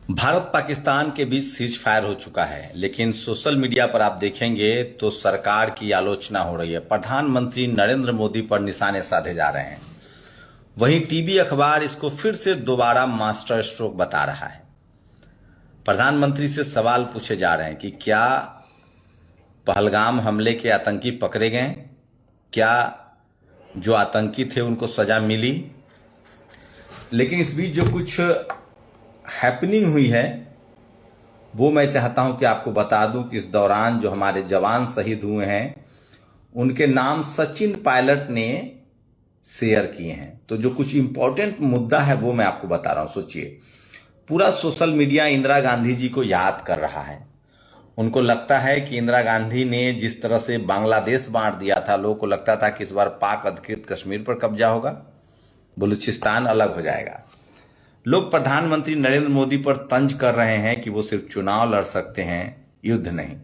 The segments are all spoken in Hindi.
भारत पाकिस्तान के बीच सीज फायर हो चुका है, लेकिन सोशल मीडिया पर आप देखेंगे तो सरकार की आलोचना हो रही है। प्रधानमंत्री नरेंद्र मोदी पर निशाने साधे जा रहे हैं। वहीं टीवी अखबार इसको फिर से दोबारा मास्टर स्ट्रोक बता रहा है। प्रधानमंत्री से सवाल पूछे जा रहे हैं कि क्या पहलगाम हमले के आतंकी पकड़े गए, क्या जो आतंकी थे उनको सजा मिली। लेकिन इस बीच जो कुछ हैपनिंग हुई है वो मैं चाहता हूं कि आपको बता दूं कि इस दौरान जो हमारे जवान शहीद हुए हैं उनके नाम सचिन पायलट ने शेयर किए हैं। तो जो कुछ इंपॉर्टेंट मुद्दा है वो मैं आपको बता रहा हूं। सोचिए, पूरा सोशल मीडिया इंदिरा गांधी जी को याद कर रहा है। उनको लगता है कि इंदिरा गांधी ने जिस तरह से बांग्लादेश बांट दिया था, लोगों को लगता था कि इस बार पाक अधिकृत कश्मीर पर कब्जा होगा, बलूचिस्तान अलग हो जाएगा। लोग प्रधानमंत्री नरेंद्र मोदी पर तंज कर रहे हैं कि वो सिर्फ चुनाव लड़ सकते हैं, युद्ध नहीं।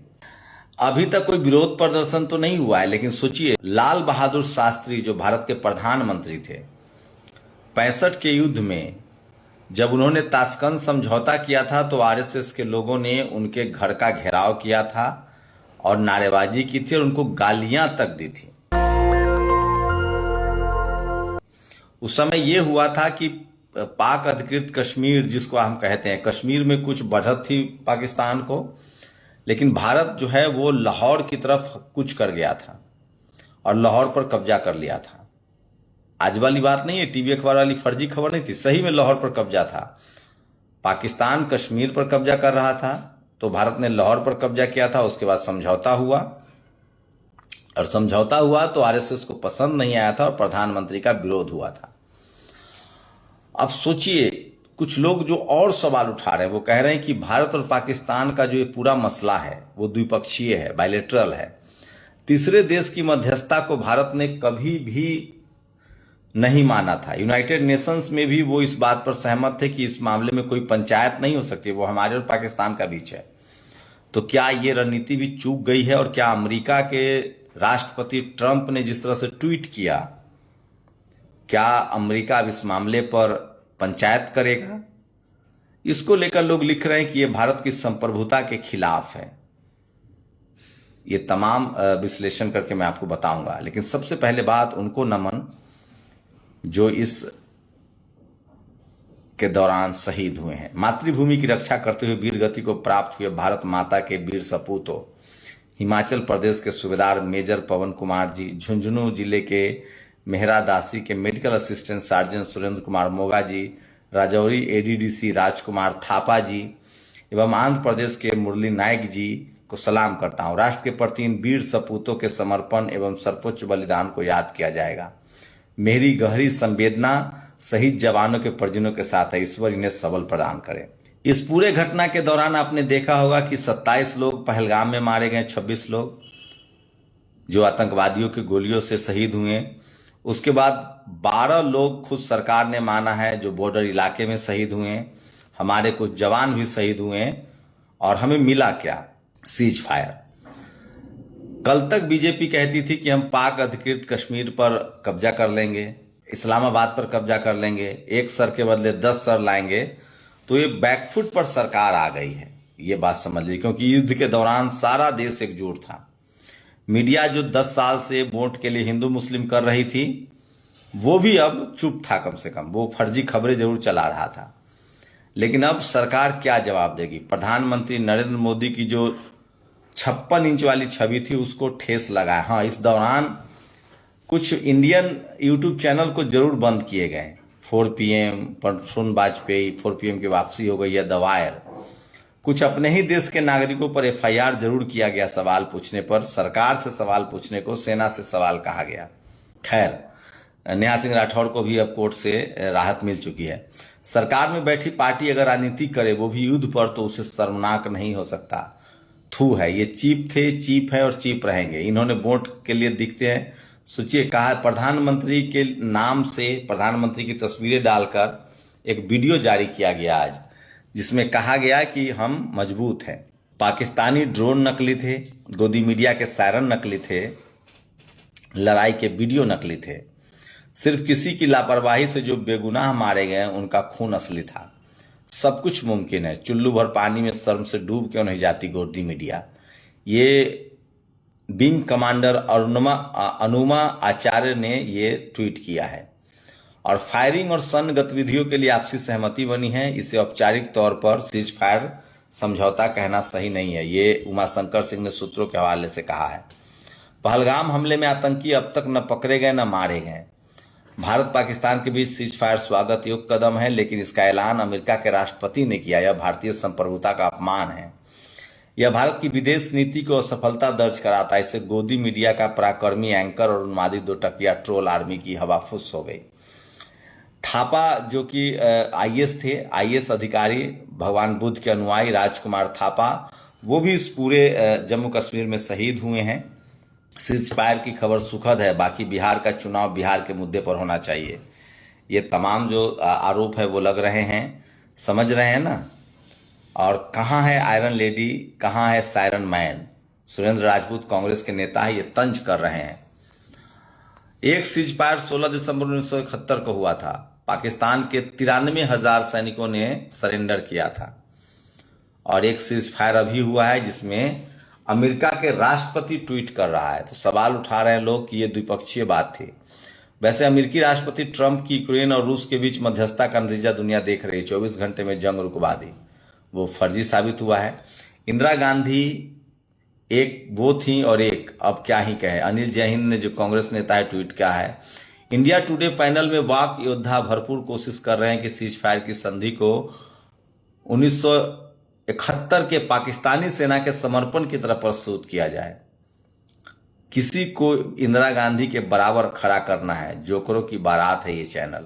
अभी तक कोई विरोध प्रदर्शन तो नहीं हुआ है, लेकिन सोचिए, लाल बहादुर शास्त्री जो भारत के प्रधानमंत्री थे, 65 के युद्ध में जब उन्होंने ताशकंद समझौता किया था तो आरएसएस के लोगों ने उनके घर का घेराव किया था और नारेबाजी की थी और उनको गालियां तक दी थी। उस समय यह हुआ था कि पाक अधिकृत कश्मीर, जिसको हम कहते हैं, कश्मीर में कुछ बढ़त थी पाकिस्तान को, लेकिन भारत जो है वो लाहौर की तरफ कुछ कर गया था और लाहौर पर कब्जा कर लिया था। आज वाली बात नहीं है, टीवी अखबार वाली फर्जी खबर नहीं थी, सही में लाहौर पर कब्जा था। पाकिस्तान कश्मीर पर कब्जा कर रहा था तो भारत ने लाहौर पर कब्जा किया था। उसके बाद समझौता हुआ और समझौता हुआ तो आरएसएस को पसंद नहीं आया था और प्रधानमंत्री का विरोध हुआ था। अब सोचिए, कुछ लोग जो और सवाल उठा रहे हैं वो कह रहे हैं कि भारत और पाकिस्तान का जो ये पूरा मसला है वो द्विपक्षीय है, बायलैटरल है। तीसरे देश की मध्यस्थता को भारत ने कभी भी नहीं माना था। यूनाइटेड नेशंस में भी वो इस बात पर सहमत थे कि इस मामले में कोई पंचायत नहीं हो सकती, वो हमारे और पाकिस्तान का बीच है। तो क्या ये रणनीति भी चूक गई है? और क्या अमेरिका के राष्ट्रपति ट्रंप ने जिस तरह से ट्वीट किया, क्या अमेरिका अब इस मामले पर पंचायत करेगा? इसको लेकर लोग लिख रहे हैं कि यह भारत की संप्रभुता के खिलाफ है। ये तमाम विश्लेषण करके मैं आपको बताऊंगा, लेकिन सबसे पहले बात उनको नमन जो इस के दौरान शहीद हुए हैं। मातृभूमि की रक्षा करते हुए वीर गति को प्राप्त हुए भारत माता के वीर सपूतों हिमाचल प्रदेश के सूबेदार मेजर पवन कुमार जी, झुंझुनू जिले के मेहरादासी के medical assistant sergeant Surendra Kumar Moga ji, Rajouri ADDC Rajkumar Thapa ji एवं आंध्र प्रदेश के मुरली नायक जी को सलाम करता हूं। राष्ट्र के प्रति इन वीर सपूतों के समर्पण एवं सर्वोच्च बलिदान को याद किया जाएगा। मेरी गहरी संवेदना शहीद जवानों के परिजनों के साथ है। ईश्वर इन्हें सबल प्रदान करे। इस पूरे घटना के दौरान आपने देखा होगा कि 27 लोग पहलगाम में मारे गए, 26 लोग जो आतंकवादियों की गोलियों से शहीद हुए। उसके बाद 12 लोग खुद सरकार ने माना है जो बॉर्डर इलाके में शहीद हुए। हमारे कुछ जवान भी शहीद हुए और हमें मिला क्या? Cease fire. कल तक बीजेपी कहती थी कि हम पाक अधिकृत कश्मीर पर कब्जा कर लेंगे, इस्लामाबाद पर कब्जा कर लेंगे, एक सर के बदले 10 सर लाएंगे। तो ये बैकफुट पर सरकार आ गई है, ये बात समझ ली, क्योंकि युद्ध के दौरान सारा देश एकजुट था। मीडिया जो 10 साल से वोट के लिए हिंदू मुस्लिम कर रही थी वो भी अब चुप था, कम से कम वो फर्जी खबरें जरूर चला रहा था। लेकिन अब सरकार क्या जवाब देगी? प्रधानमंत्री नरेंद्र मोदी की जो 56 इंच वाली छवि थी उसको ठेस लगा है। हाँ, इस दौरान कुछ इंडियन यूट्यूब चैनल को जरूर बंद किए गए। 4 PM परसों वाजपेयी, 4 PM की वापसी हो गई है, द वायर। कुछ अपने ही देश के नागरिकों पर FIR जरूर किया गया सवाल पूछने पर। सरकार से सवाल पूछने को सेना से सवाल कहा गया। खैर, नेहा सिंह राठौर को भी अब कोर्ट से राहत मिल चुकी है। सरकार में बैठी पार्टी अगर राजनीति करे, वो भी युद्ध पर, तो उसे शर्मनाक नहीं हो सकता। थू है, ये चीप थे, चीप है और चीप रहेंगे। इन्होंने वोट के लिए दिखते हैं। सोचिए, कहा प्रधानमंत्री के नाम से प्रधानमंत्री की तस्वीरें डालकर एक वीडियो जारी किया गया आज, जिसमें कहा गया कि हम मजबूत हैं। पाकिस्तानी ड्रोन नकली थे, गोदी मीडिया के सायरन नकली थे, लड़ाई के वीडियो नकली थे। सिर्फ किसी की लापरवाही से जो बेगुनाह मारे गए उनका खून असली था। सब कुछ मुमकिन है। चुल्लू भर पानी में शर्म से डूब क्यों नहीं जाती गोदी मीडिया। ये विंग कमांडर अनुमा आचार्य ने ये ट्वीट किया है। और फायरिंग और सैन्य गतिविधियों के लिए आपसी सहमति बनी है। इसे औपचारिक तौर पर सीज फायर समझौता कहना सही नहीं है, ये उमाशंकर सिंह ने सूत्रों के हवाले से कहा है। पहलगाम हमले में आतंकी अब तक न पकड़े गए न मारे गए। भारत पाकिस्तान के बीच सीज फायर स्वागत योग्य कदम है, लेकिन इसका ऐलान अमेरिका के राष्ट्रपति ने किया। यह भारतीय संप्रभुता का अपमान है। यह भारत की विदेश नीति को असफलता दर्ज कराता है। इससे गोदी मीडिया का पराक्रमी एंकर और उन्मादी दो टकिया ट्रोल आर्मी की हवा फुस हो गई। थापा जो कि आईएएस थे, आईएएस अधिकारी, भगवान बुद्ध के अनुयायी राजकुमार थापा, वो भी इस पूरे जम्मू कश्मीर में शहीद हुए हैं। सीज फायर की खबर सुखद है, बाकी बिहार का चुनाव बिहार के मुद्दे पर होना चाहिए। ये तमाम जो आरोप है वो लग रहे हैं, समझ रहे हैं ना। और कहाँ है आयरन लेडी, कहाँ है सायरन मैन। सुरेंद्र राजपूत कांग्रेस के नेता है, ये तंज कर रहे हैं। एक सीज फायर 16 दिसंबर 1971 को हुआ था। पाकिस्तान के 93,000 सैनिकों ने सरेंडर किया था। और एक सीज फायर अभी हुआ है जिसमें अमेरिका के राष्ट्रपति ट्वीट कर रहा है। तो सवाल उठा रहे हैं लोग कि ये द्विपक्षीय बात थी। वैसे अमेरिकी राष्ट्रपति ट्रंप की यूक्रेन और रूस के बीच मध्यस्थता का नतीजा दुनिया देख रही है। 24 घंटे में जंग रुकवा दी, वो फर्जी साबित हुआ है। इंदिरा गांधी एक वो थी और एक अब क्या ही कहे। अनिल जयहिंद ने, जो कांग्रेस नेता है, ट्वीट किया है। इंडिया टुडे पैनल में वाक योद्धा भरपूर कोशिश कर रहे हैं कि सीज फायर की संधि को 1971 के पाकिस्तानी सेना के समर्पण की तरफ प्रस्तुत किया जाए। किसी को इंदिरा गांधी के बराबर खड़ा करना है। जोकरों की बारात है ये चैनल।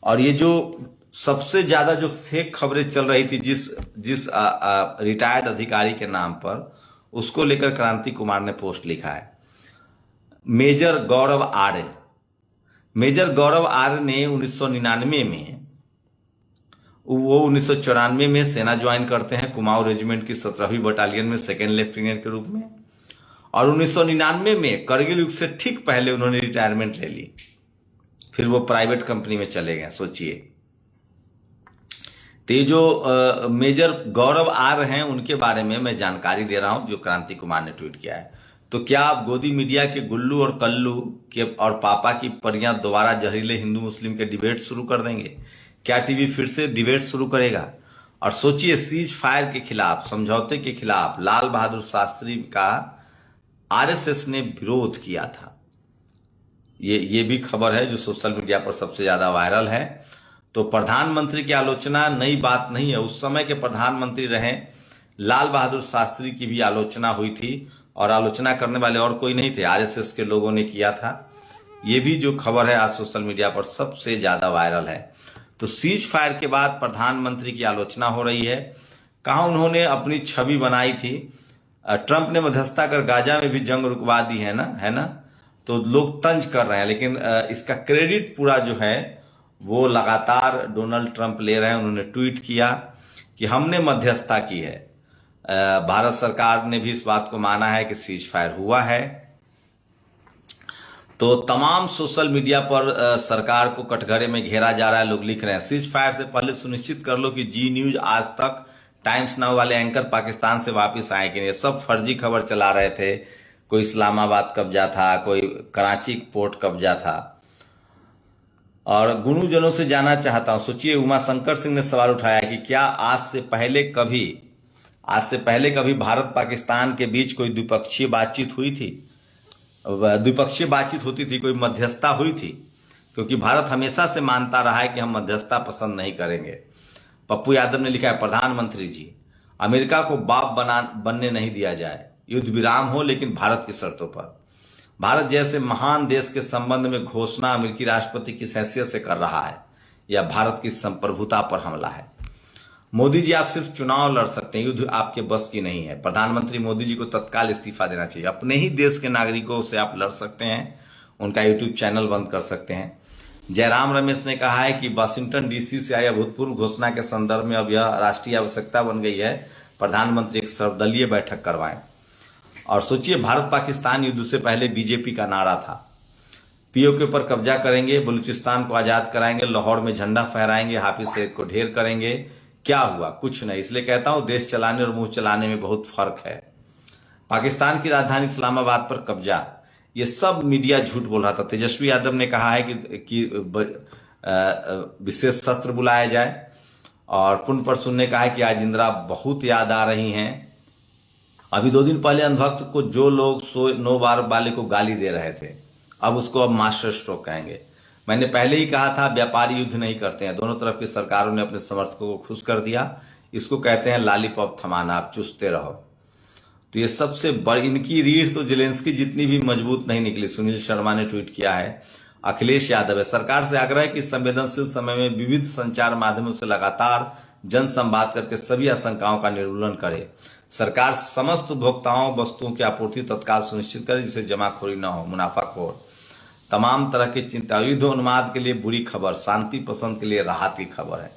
और ये जो सबसे ज्यादा जो फेक खबरें चल रही थी जिस रिटायर्ड अधिकारी के नाम पर, उसको लेकर क्रांति कुमार ने पोस्ट लिखा है। मेजर गौरव आर्य ने 1999 में, वो 1994 में सेना ज्वाइन करते हैं कुमाऊं रेजिमेंट की 17वीं बटालियन में सेकेंड लेफ्टिनेंट के रूप में। और 1999 में करगिल युद्ध से ठीक पहले उन्होंने रिटायरमेंट ले ली। फिर वो प्राइवेट कंपनी में चले गए। सोचिए। तो ये जो मेजर गौरव आर्य हैं, उनके बारे में मैं जानकारी दे रहा हूं, जो क्रांति कुमार ने ट्वीट किया है। तो क्या आप गोदी मीडिया के गुल्लू और कल्लू के और पापा की परियां दोबारा जहरीले हिंदू मुस्लिम के डिबेट शुरू कर देंगे? क्या टीवी फिर से डिबेट शुरू करेगा? और सोचिए, सीज फायर के खिलाफ, समझौते के खिलाफ लाल बहादुर शास्त्री का आरएसएस ने विरोध किया था। ये भी खबर है जो सोशल मीडिया पर सबसे ज्यादा वायरल है। तो प्रधानमंत्री की आलोचना नई बात नहीं है। उस समय के प्रधानमंत्री रहे लाल बहादुर शास्त्री की भी आलोचना हुई थी, और आलोचना करने वाले और कोई नहीं थे, आरएसएस के लोगों ने किया था। ये भी जो खबर है आज सोशल मीडिया पर सबसे ज्यादा वायरल है। तो सीज फायर के बाद प्रधानमंत्री की आलोचना हो रही है। कहाँ उन्होंने अपनी छवि बनाई थी। ट्रंप ने मध्यस्थता कर गाजा में भी जंग रुकवा दी है ना। तो लोग तंज कर रहे हैं, लेकिन इसका क्रेडिट पूरा जो है वो लगातार डोनाल्ड ट्रंप ले रहे हैं। उन्होंने ट्वीट किया कि हमने मध्यस्थता की है। भारत सरकार ने भी इस बात को माना है कि सीज फायर हुआ है। तो तमाम सोशल मीडिया पर सरकार को कटघरे में घेरा जा रहा है। लोग लिख रहे हैं सीज फायर से पहले सुनिश्चित कर लो कि जी न्यूज, आज तक, टाइम्स नाउ वाले एंकर पाकिस्तान से वापस आए कि नहीं। सब फर्जी खबर चला रहे थे। कोई इस्लामाबाद कब्जा था, कोई कराची पोर्ट कब्जा था। और गुरुजनों से जानना चाहता हूं, सोचिए, उमाशंकर सिंह ने सवाल उठाया कि क्या आज से पहले कभी भारत पाकिस्तान के बीच कोई द्विपक्षीय बातचीत हुई थी? द्विपक्षीय बातचीत होती थी, कोई मध्यस्थता हुई थी? क्योंकि भारत हमेशा से मानता रहा है कि हम मध्यस्थता पसंद नहीं करेंगे। पप्पू यादव ने लिखा है, प्रधानमंत्री जी, अमेरिका को बाप बनने नहीं दिया जाए। युद्ध विराम हो, लेकिन भारत की शर्तों पर। भारत जैसे महान देश के संबंध में घोषणा अमेरिकी राष्ट्रपति की हैसियत से कर रहा है। यह भारत की संप्रभुता पर हमला है। मोदी जी, आप सिर्फ चुनाव लड़ सकते हैं, युद्ध आपके बस की नहीं है। प्रधानमंत्री मोदी जी को तत्काल इस्तीफा देना चाहिए। अपने ही देश के नागरिकों से आप लड़ सकते हैं, उनका यूट्यूब चैनल बंद कर सकते हैं। जयराम रमेश ने कहा है कि वाशिंगटन डीसी से आई अभूतपूर्व घोषणा के संदर्भ में अब यह राष्ट्रीय आवश्यकता बन गई है, प्रधानमंत्री एक सर्वदलीय बैठक करवाएं। और सोचिए, भारत पाकिस्तान युद्ध से पहले बीजेपी का नारा था पीओके पर कब्जा करेंगे, बलूचिस्तान को आजाद कराएंगे, लाहौर में झंडा फहराएंगे, हाफिज सईद को ढेर करेंगे। क्या हुआ? कुछ नहीं। इसलिए कहता हूं देश चलाने और मुंह चलाने में बहुत फर्क है। पाकिस्तान की राजधानी इस्लामाबाद पर कब्जा, ये सब मीडिया झूठ बोल रहा था। तेजस्वी यादव ने कहा है कि विशेष सत्र बुलाया जाए, और पुण्य परसु ने कहा है कि आज इंदिरा बहुत याद आ रही हैं। अभी 2 दिन पहले अंधभक्त को जो लोग 9 बार वाले को गाली दे रहे थे, अब उसको अब मास्टर स्ट्रोक कहेंगे। मैंने पहले ही कहा था व्यापारी युद्ध नहीं करते हैं। दोनों तरफ की सरकारों ने अपने समर्थकों को खुश कर दिया। इसको कहते हैं लॉलीपॉप थमाना, आप चूसते रहो। तो ये सबसे बड़ी, इनकी रीढ़ तो जेलेंस्की जितनी भी मजबूत नहीं निकली। सुनील शर्मा ने ट्वीट किया है। अखिलेश यादव है, सरकार से आग्रह है कि संवेदनशील समय में विविध संचार माध्यमों से लगातार जन संवाद करके सभी आशंकाओं का निर्मूलन करे। सरकार समस्त उपभोक्ताओं वस्तुओं की आपूर्ति तत्काल सुनिश्चित करे जिससे जमाखोरी न हो, मुनाफाखोर। तमाम तरह की चिंता, युद्धोन्माद के लिए बुरी खबर, शांति पसंद के लिए राहत की खबर है।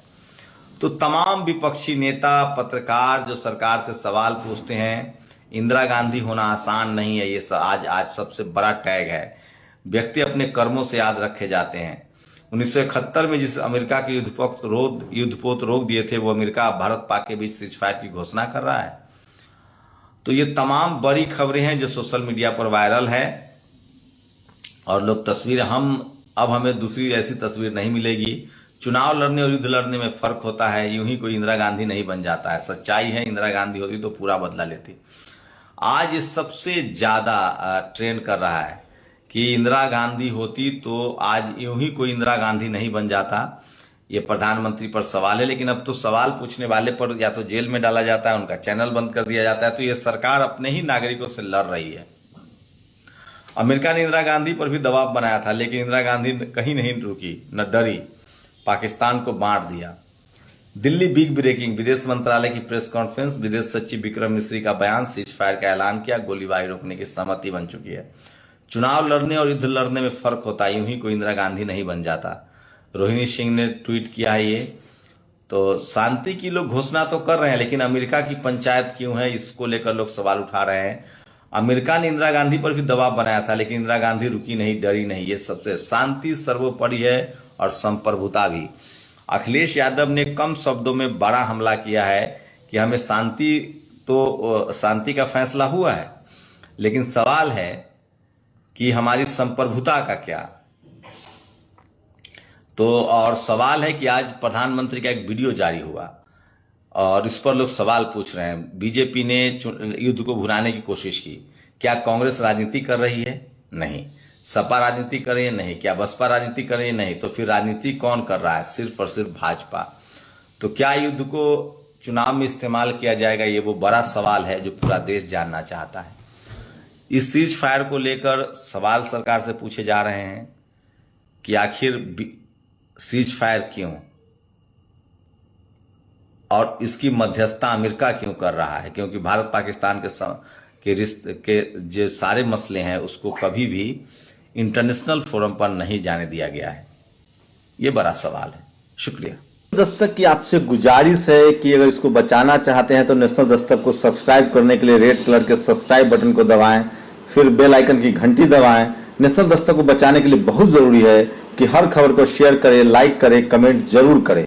तो तमाम विपक्षी नेता, पत्रकार जो सरकार से सवाल पूछते हैं, इंदिरा गांधी होना आसान नहीं है, ये आज सबसे बड़ा टैग है। व्यक्ति अपने कर्मों से याद रखे जाते हैं। 1971 में जिस अमेरिका के युद्धपोत रोक दिए थे, वो अमेरिका भारत पाक के बीच सीजफायर की घोषणा कर रहा है। तो ये तमाम बड़ी खबरें हैं जो सोशल मीडिया पर वायरल है, और लोग तस्वीरें, अब हमें दूसरी ऐसी तस्वीर नहीं मिलेगी। चुनाव लड़ने और युद्ध लड़ने में फर्क होता है। यूं ही कोई इंदिरा गांधी नहीं बन जाता है। सच्चाई है, इंदिरा गांधी होती तो पूरा बदला लेती। आज ये सबसे ज्यादा ट्रेंड कर रहा है कि इंदिरा गांधी होती तो आज यूं ही कोई इंदिरा गांधी नहीं बन जाता। ये प्रधानमंत्री पर सवाल है, लेकिन अब तो सवाल पूछने वाले पर या तो जेल में डाला जाता है, उनका चैनल बंद कर दिया जाता है। तो ये सरकार अपने ही नागरिकों से लड़ रही है। अमेरिका ने इंदिरा गांधी पर भी दबाव बनाया था, लेकिन इंदिरा गांधी कहीं नहीं रुकी, न डरी, पाकिस्तान को बांट दिया। दिल्ली बिग ब्रेकिंग, विदेश मंत्रालय की प्रेस कॉन्फ्रेंस, विदेश सचिव विक्रम मिश्री का बयान, सीज फायर का ऐलान किया, गोलीबारी रोकने की सहमति बन चुकी है। चुनाव लड़ने और युद्ध लड़ने में फर्क होता है, यूं ही कोई इंदिरा गांधी नहीं बन जाता। रोहिणी सिंह ने ट्वीट किया है ये। तो शांति की लोग घोषणा तो कर रहे हैं, लेकिन अमेरिका की पंचायत क्यों है, इसको लेकर लोग सवाल उठा रहे हैं। अमेरिका ने इंदिरा गांधी पर भी दबाव बनाया था, लेकिन इंदिरा गांधी रुकी नहीं, डरी नहीं। ये सबसे शांति सर्वोपरि है, और संप्रभुता भी। अखिलेश यादव ने कम शब्दों में बड़ा हमला किया है कि हमें शांति का फैसला हुआ है, लेकिन सवाल है कि हमारी संप्रभुता का क्या। तो और सवाल है कि आज प्रधानमंत्री का एक वीडियो जारी हुआ, और इस पर लोग सवाल पूछ रहे हैं। बीजेपी ने युद्ध को भुनाने की कोशिश की। क्या कांग्रेस राजनीति कर रही है? नहीं। सपा राजनीति कर रही है? नहीं। क्या बसपा राजनीति कर रही है? नहीं। तो फिर राजनीति कौन कर रहा है? सिर्फ और सिर्फ भाजपा। तो क्या युद्ध को चुनाव में इस्तेमाल किया जाएगा? ये वो बड़ा सवाल है जो पूरा देश जानना चाहता है। इस सीज फायर को लेकर सवाल सरकार से पूछे जा रहे हैं कि आखिर सीज फायर क्यों, और इसकी मध्यस्थता अमेरिका क्यों कर रहा है? क्योंकि भारत पाकिस्तान के रिश्ते के जो सारे मसले हैं उसको कभी भी इंटरनेशनल फोरम पर नहीं जाने दिया गया है। ये बड़ा सवाल है। शुक्रिया। दस्तक की आपसे गुजारिश है कि अगर इसको बचाना चाहते हैं तो नेशनल दस्तक को सब्सक्राइब करने के लिए रेड कलर के सब्सक्राइब बटन को दबाएं, फिर बेल आइकन की घंटी दबाएं। नेशनल दस्तक को बचाने के लिए बहुत जरूरी है कि हर खबर को शेयर करें, लाइक करें, कमेंट जरूर करें।